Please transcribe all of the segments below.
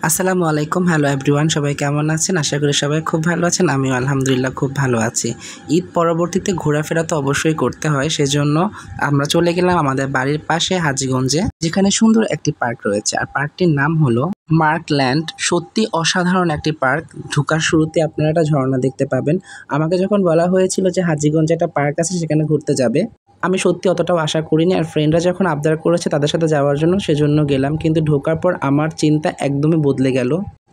আসসালামু আলাইকুম। Hello everyone, সবাই কেমন আছেন? আশা করি সবাই খুব ভালো আছেন। আমিও আলহামদুলিল্লাহ খুব ভালো আছি। ঈদ পরবর্তীতে ঘোরাফেরা তো অবশ্যই করতে হয়, সেজন্য আমরা চলে গেলাম আমাদের বাড়ির পাশে হাজীগঞ্জে, যেখানে সুন্দর একটি পার্ক রয়েছে। আর পার্কটির নাম হলো মার্কল্যান্ড। সত্যি অসাধারণ একটি পার্ক। ঢোকার শুরুতে আপনারা একটা ঝর্ণা দেখতে পাবেন। আমাকে যখন বলা হয়েছিল যে হাজীগঞ্জে একটা পার্ক আছে, সেখানে ঘুরতে যাবে, আমি সত্যি অতটাও আশা করিনি। আর ফ্রেন্ডরা যখন আবদার করেছে তাদের সাথে যাওয়ার জন্য, সেজন্য গেলাম। কিন্তু ঢোকার পর আমার চিন্তা একদমই বদলে গেল।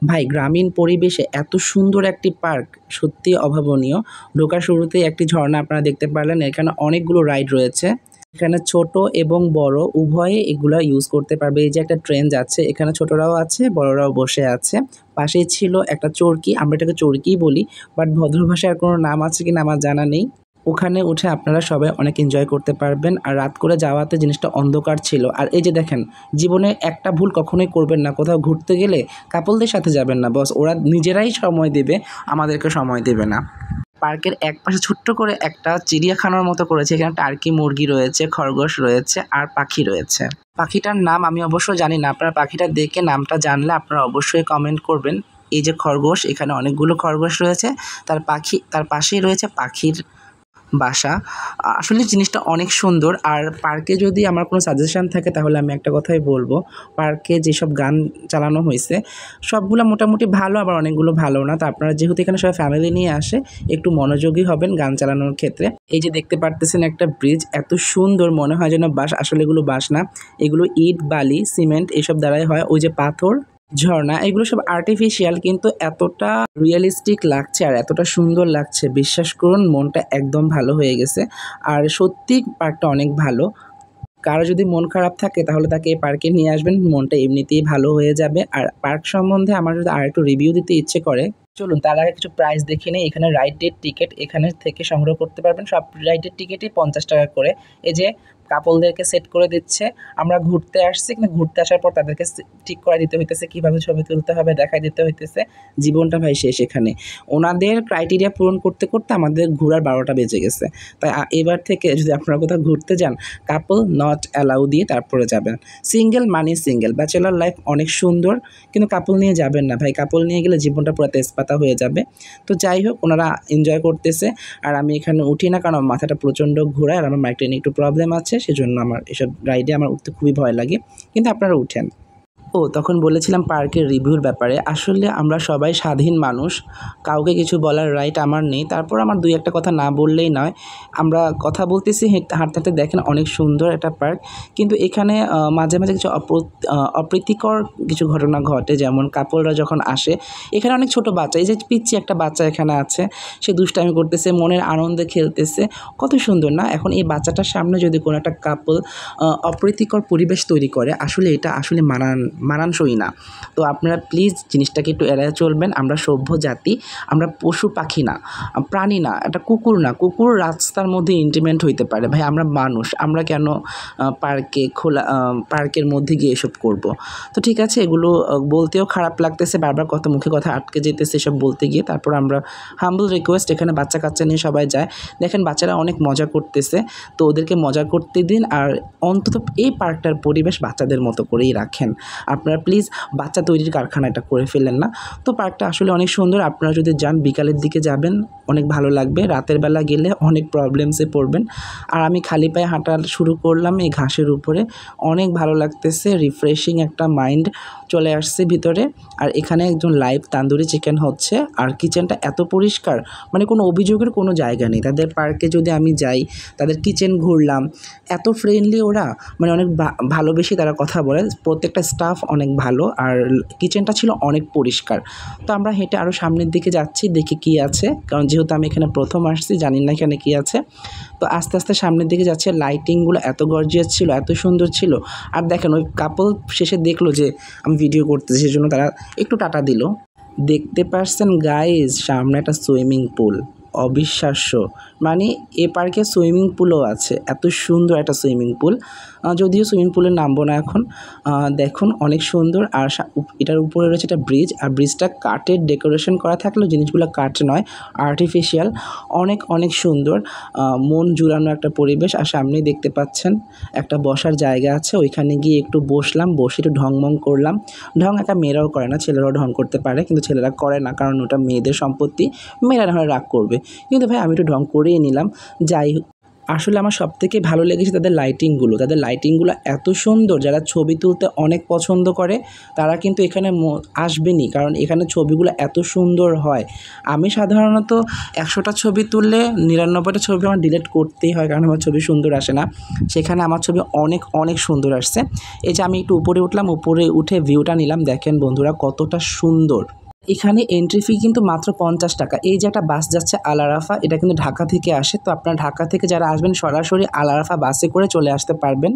ভাই, গ্রামীণ পরিবেশে এত সুন্দর একটি পার্ক সত্যি অভাবনীয়। ঢোকার শুরুতেই একটি ঝর্ণা আপনারা দেখতে পারলেন। এখানে অনেকগুলো রাইড রয়েছে। এখানে ছোট এবং বড় উভয়ে এগুলা ইউজ করতে পারবে। এই যে একটা ট্রেন যাচ্ছে, এখানে ছোটরাও আছে, বড়রাও বসে আছে। পাশেই ছিল একটা চরকি, আমরা এটাকে চরকিই বলি, বাট ভদ্র ভাষায় আর কোনো নাম আছে কিনা আমার জানা নেই। ওখানে উঠে আপনারা সবাই অনেক এনজয় করতে পারবেন। আর রাত করে যাওয়াতে জিনিসটা অন্ধকার ছিল। আর এই যে দেখেন, জীবনে একটা ভুল কখনোই করবেন না, কোথাও ঘুরতে গেলে কাপলদের সাথে যাবেন না। বস, ওরা নিজেরাই সময় দেবে, আমাদেরকে সময় দেবে না। পার্কের একপাশে ছোট্ট করে একটা চিড়িয়াখানার মতো করেছে। এখানে টার্কি মুরগি রয়েছে, খরগোশ রয়েছে আর পাখি রয়েছে। পাখিটার নাম আমি অবশ্য জানি না। আপনারা পাখিটা দেখে নামটা জানলে আপনারা অবশ্যই কমেন্ট করবেন। এই যে খরগোশ, এখানে অনেকগুলো খরগোশ রয়েছে। তার পাশেই রয়েছে পাখির বাসা। আসলে জিনিসটা অনেক সুন্দর। আর পার্কে যদি আমার কোনো সাজেশন থাকে তাহলে আমি একটা কথাই বলবো, পার্কে যেসব গান চালানো হয়েছে সবগুলো মোটামুটি ভালো, আবার অনেকগুলো ভালো না। তো আপনারা যেহেতু এখানে সবাই ফ্যামিলি নিয়ে আসে, একটু মনোযোগী হবেন গান চালানোর ক্ষেত্রে। এই যে দেখতে পারতেছেন একটা ব্রিজ, এত সুন্দর, মনে হয় যেন বাঁশ। আসলে এগুলো বাঁশ না, এগুলো ইট, বালি, সিমেন্ট এসব দ্বারাই হয়। ওই যে পাথর, ঝর্ণা, এগুলো সব আর্টিফিশিয়াল, কিন্তু এতটা রিয়েলিস্টিক লাগছে আর এতটা সুন্দর লাগছে, বিশ্বাস করুন মনটা একদম ভালো হয়ে গেছে। আর সত্যি পার্কটা অনেক ভালো। কারো যদি মন খারাপ থাকে তাহলে তাকে এই পার্কে নিয়ে আসবেন, মনটা এমনিতেই ভালো হয়ে যাবে। আর পার্ক সম্বন্ধে আমার যদি আর একটু রিভিউ দিতে ইচ্ছে করে, চলুন তার আগে কিছু প্রাইস দেখে নিই। এখানে রাইডের টিকিট এখানে থেকে সংগ্রহ করতে পারবেন। সব রাইডের টিকিটই 50 টাকা করে। এই যে কাপলদেরকে সেট করে দিচ্ছে। আমরা ঘুরতে আসছি, কিন্তু ঘুরতে আসার পর তাদেরকে ঠিক করে দিতে হইতেছে কীভাবে ছবি তুলতে হবে, দেখাই দিতে হইতেছে। জীবনটা ভাই শেষ এখানে। ওনাদের ক্রাইটেরিয়া পূরণ করতে করতে আমাদের ঘোরার 12টা বেজে গেছে। তাই এবার থেকে যদি আপনারা কোথাও ঘুরতে যান, কাপল নট অ্যালাউ দিয়ে তারপরে যাবেন। সিঙ্গেল মানে সিঙ্গেল, ব্যাচেলার লাইফ অনেক সুন্দর, কিন্তু কাপল নিয়ে যাবেন না ভাই। কাপল নিয়ে গেলে জীবনটা পুরো তেজপাতা হয়ে যাবে। তো যাই হোক, ওনারা এনজয় করতেছে আর আমি এখানে উঠি না, কারণ আমার মাথাটা প্রচণ্ড ঘোরায় আর আমার মাইগ্রেনে একটু প্রবলেম আছে, সেজন্য আমার এসব রাইডে আমার উঠতে খুবই ভয় লাগে। কিন্তু আপনারা উঠেন। তখন বলেছিলাম পার্কের রিভিউর ব্যাপারে। আসলে আমরা সবাই স্বাধীন মানুষ, কাউকে কিছু বলার রাইট আমার নেই। তারপর আমার দুই একটা কথা না বললেই নয়। আমরা কথা বলতেছি, হাঁটতে হাঁটতে দেখেন অনেক সুন্দর একটা পার্ক, কিন্তু এখানে মাঝে মাঝে কিছু অপ্রীতিকর কিছু ঘটনা ঘটে। যেমন কাপলরা যখন আসে, এখানে অনেক ছোট বাচ্চা, এই যে পিচ্চি একটা বাচ্চা এখানে আছে, সে দুষ্টামি করতেছে, মনের আনন্দে খেলতেছে, কত সুন্দর না? এখন এই বাচ্চাটার সামনে যদি কোনো একটা কাপল অপ্রীতিকর পরিবেশ তৈরি করে, আসলে এটা আসলে মানানসই না। তো আপনারা প্লিজ জিনিসটাকে একটু এড়িয়ে চলবেন। আমরা সভ্য জাতি, আমরা পশু পাখি না, প্রাণী না, একটা কুকুর না। কুকুর রাস্তার মধ্যে ইন্টিমেন্ট হইতে পারে ভাই, আমরা মানুষ, আমরা কেন পার্কের মধ্যে গিয়ে এসব করব? তো ঠিক আছে, এগুলো বলতেও খারাপ লাগতেছে, বারবার মুখে কথা আটকে যেতেছে এসব বলতে গিয়ে। তারপর আমরা হাম্বল রিকোয়েস্ট, এখানে বাচ্চা কাচ্চা নিয়ে সবাই যায়। দেখেন বাচ্চারা অনেক মজা করতেছে, তো ওদেরকে মজা করতে দিন। আর অন্তত এই পার্কটার পরিবেশ বাচ্চাদের মতো করেই রাখেন। আপনারা প্লিজ বাচ্চা তৈরির কারখানা এটা করে ফেলেন না। তো পার্কটা আসলে অনেক সুন্দর। আপনারা যদি যান, বিকালের দিকে যাবেন, অনেক ভালো লাগবে। রাতের বেলা গেলে অনেক প্রবলেমসে পড়বেন। আর আমি খালি পায়ে হাঁটা শুরু করলাম এই ঘাসের উপরে, অনেক ভালো লাগতেছে। রিফ্রেশিং একটা মাইন্ড চলে আসছে ভিতরে। আর এখানে একজন লাইভ তান্দুরি চিকেন হচ্ছে। আর কিচেনটা এত পরিষ্কার, মানে কোনো অভিযোগের কোনো জায়গা নেই। তাদের পার্কে যদি আমি যাই, তাদের কিচেন ঘুরলাম, এত ফ্রেন্ডলি ওরা, মানে অনেক ভালোবেসে তারা কথা বলে। প্রত্যেকটা স্টাফ অনেক ভালো, আর কিচেনটা ছিল অনেক পরিষ্কার। তো আমরা হেঁটে আরও সামনের দিকে যাচ্ছি, দেখি কী আছে, কারণ যেহেতু আমি এখানে প্রথম আসছি, জানি না এখানে কী আছে। তো আস্তে আস্তে সামনের দিকে যাচ্ছে। লাইটিংগুলো এত গর্জিয়াস ছিল, এত সুন্দর ছিল। আর দেখেন ওই কাপল শেষে দেখলো যে আমি ভিডিও করতেছি, সেজন্য তারা একটু টাটা দিল। দেখতে পাচ্ছেন গাইজ, সামনে একটা সুইমিং পুল। অবিশ্বাস্য। মানে এ পার্কে সুইমিং পুলও আছে, এত সুন্দর একটা সুইমিং পুল। যদিও সুইমিং পুলে নামবো না এখন। দেখুন অনেক সুন্দর। আর এটার উপরে রয়েছে একটা ব্রিজ, আর ব্রিজটা কাঠের ডেকোরেশন করা থাকলেও জিনিসগুলো কাঠ নয়, আর্টিফিশিয়াল। অনেক অনেক সুন্দর, মন জুড়ানো একটা পরিবেশ। আর সামনেই দেখতে পাচ্ছেন একটা বসার জায়গা আছে, ওইখানে গিয়ে একটু বসলাম, বসে একটু ঢংমং করলাম। ঢং একা মেয়েরাও করে না, ছেলেরাও ঢং করতে পারে, কিন্তু ছেলেরা করে না, কারণ ওটা মেয়েদের সম্পত্তি, মেয়েরা না হয় রাগ করবে। কিন্তু ভাই আমি একটু ঢং করেই নিলাম। যাই আসলে আমার সবথেকে ভালো লেগেছে তাদের লাইটিংগুলো এত সুন্দর। যারা ছবি তুলতে অনেক পছন্দ করে তারা কিন্তু এখানে আসবেনই, কারণ এখানে ছবিগুলো এত সুন্দর হয়। আমি সাধারণত 100টা ছবি তুললে 99টা ছবি আমার ডিলিট করতেই হয়, কারণ আমার ছবি সুন্দর আসে না। সেখানে আমার ছবি অনেক অনেক সুন্দর আসছে। এই যে আমি একটু উপরে উঠলাম, উপরে উঠে ভিউটা নিলাম। দেখেন বন্ধুরা কতটা সুন্দর। এখানে এন্ট্রি ফি কিন্তু মাত্র 50 টাকা। এই যে একটা বাস যাচ্ছে আল আরাফা, এটা কিন্তু ঢাকা থেকে আসে। তো আপনারা ঢাকা থেকে যারা আসবেন সরাসরি আল আরাফা বাসে করে চলে আসতে পারবেন।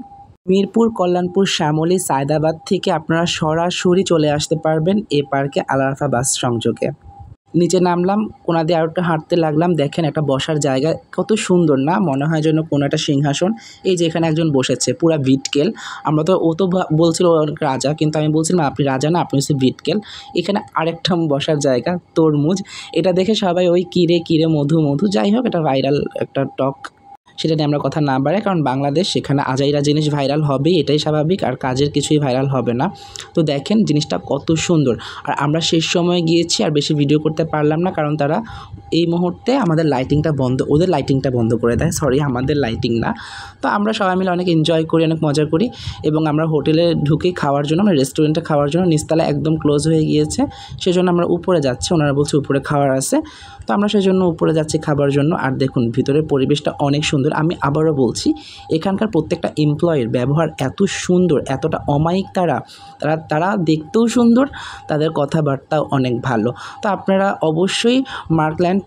মিরপুর, কল্যাণপুর, শ্যামলী, সায়দাবাদ থেকে আপনারা সরাসরি চলে আসতে পারবেন এ পার্কে আল আরাফা বাস সংযোগে। নিচে নামলাম, কোনা দিয়ে আরেকটু হাঁটতে লাগলাম। দেখেন একটা বসার জায়গা কত সুন্দর না, মনে হয় যেন কোনো একটা সিংহাসন। এই যে এখানে একজন বসেছে, পুরা ভিটকেল। আমরা তো ও তো বলছিল রাজা, কিন্তু আমি বলছিলাম আপনি রাজা না, আপনি হচ্ছে ভিটকেল। এখানে আরেকটা বসার জায়গা, তরমুজ। এটা দেখে সবাই ওই কিরে কিরে মধু মধু, যাই হোক এটা ভাইরাল একটা টক, সেটা নিয়ে আমরা কথা না বাড়াই, কারণ বাংলাদেশ, সেখানে আজাইরা জিনিস ভাইরাল হবেই, এটাই স্বাভাবিক। আর কাজের কিছুই ভাইরাল হবে না। তো দেখেন জিনিসটা কত সুন্দর। আর আমরা শেষ সময় গিয়েছি, আর বেশি ভিডিও করতে পারলাম না, কারণ তারা এই মুহূর্তে আমাদের লাইটিংটা বন্ধ, ওদের লাইটিংটা বন্ধ করে দেয়, সরি আমাদের লাইটিং না। তো আমরা সবাই মিলে অনেক এনজয় করি, অনেক মজা করি। এবং আমরা হোটেলে ঢুকে খাওয়ার জন্য, আমরা রেস্টুরেন্টে খাওয়ার জন্য, নিচতলা একদম ক্লোজ হয়ে গিয়েছে, সেজন্য আমরা উপরে যাচ্ছি। ওনারা বলছে উপরে খাওয়ার আছে, তো আমরা সেজন্য উপরে যাচ্ছি খাবার জন্য। আর দেখুন ভিতরের পরিবেশটা অনেক সুন্দর। আমি আবারও বলছি, এখানকার প্রত্যেকটা এমপ্লয়ির ব্যবহার এত সুন্দর, এতটা অমায়িক। তারা দেখতেও সুন্দর, তাদের কথাবার্তাও অনেক ভালো। তো আপনারা অবশ্যই মার্কল্যান্ড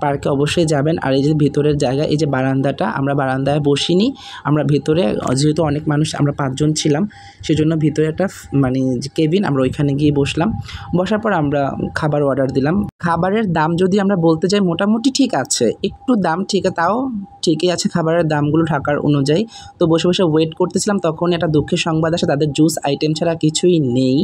পার্কে অবশ্যই যাবেন। আর এই যে ভিতরের জায়গা, এই যে বারান্দাটা, আমরা বারান্দায় বসিনি, আমরা ভিতরে, যেহেতু অনেক মানুষ, আমরা 5 জন ছিলাম, সেজন্য ভিতরে একটা মানে কেবিন, আমরা ওইখানে গিয়ে বসলাম। বসার পর আমরা খাবার অর্ডার দিলাম। খাবারের দাম যদি আমরা বলতে যাই, মোটামুটি ঠিক আছে, একটু দাম ঠিক আছে, তাও ঠিকই আছে খাবারের দামগুলো ঢাকার অনুযায়ী। তো বসে বসে ওয়েট করতেছিলাম, তখন একটা দুঃখের সংবাদ আসে, তাদের জুস আইটেম ছাড়া কিছুই নেই।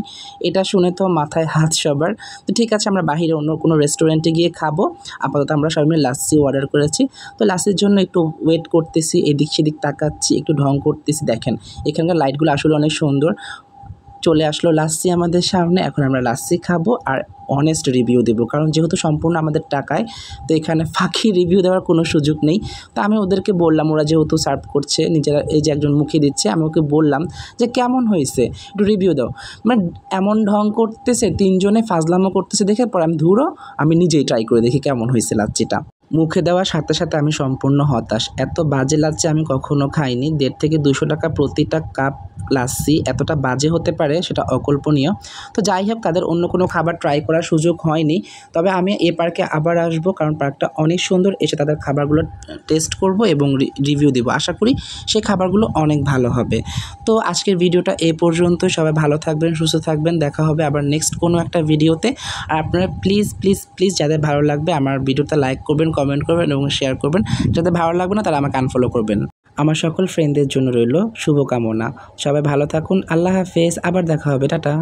এটা শুনে তো মাথায় হাত সবার। তো ঠিক আছে, আমরা বাইরে অন্য কোনো রেস্টুরেন্টে গিয়ে খাবো। আপাতত আমরা সবাই মিলে লাস্সি অর্ডার করেছি। তো লাস্সির জন্য একটু ওয়েট করতেছি, এদিক সেদিক তাকাচ্ছি, একটু ঢং করতেছি। দেখেন এখানকার লাইটগুলো আসলে অনেক সুন্দর। চলে আসলো লাস্সি আমাদের সামনে, এখন আমরা লাস্সি খাবো আর অনেস্ট রিভিউ দেবো, কারণ যেহেতু সম্পূর্ণ আমাদের টাকায়, তো এখানে ফাঁকি রিভিউ দেওয়ার কোনো সুযোগ নেই। তো আমি ওদেরকে বললাম, ওরা যেহেতু সার্ভ করছে নিজেরা, এই যে একজন মুখে দিচ্ছে, আমি ওকে বললাম যে কেমন হয়েছে একটু রিভিউ দাও। মানে এমন ঢং করতেছে, 3 জনে ফাজলামো করতেছে দেখে পরে আমি আমি নিজেই ট্রাই করে দেখি কেমন হয়েছে লাচ্ছিটা। মুখে দেওয়ার সাথে সাথে আমি সম্পূর্ণ হতাশ। এত বাজে লাচ্ছি আমি কখনো খাইনি। 150 থেকে 200 টাকা প্রতিটা কাপ লাচ্ছি, এতটা বাজে হতে পারে সেটা অকল্পনীয়। তো যাই হোক, তাদের অন্য কোনো খাবার ট্রাই করার সুযোগ হয়নি। তবে আমি এ পার্কে আবার আসবো, কারণ পার্কটা অনেক সুন্দর। এসে তাদের খাবারগুলো টেস্ট করব এবং রিভিউ দেবো। আশা করি সেই খাবারগুলো অনেক ভালো হবে। তো আজকের ভিডিওটা এ পর্যন্ত। সবাই ভালো থাকবেন, সুস্থ থাকবেন। দেখা হবে আবার নেক্সট কোনো একটা ভিডিওতে। আর আপনারা প্লিজ প্লিজ প্লিজ যাদের ভালো লাগবে আমার ভিডিওটা লাইক করবেন, কমেন্ট করবেন এবং শেয়ার করবেন। যাদের ভালো লাগবে না তারা আমাকে আনফলো করবেন। আমার সকল ফ্রেন্ডদের জন্য রইল শুভকামনা। সবাই ভালো থাকুন। আল্লাহ হাফেজ। আবার দেখা হবে। টাটা।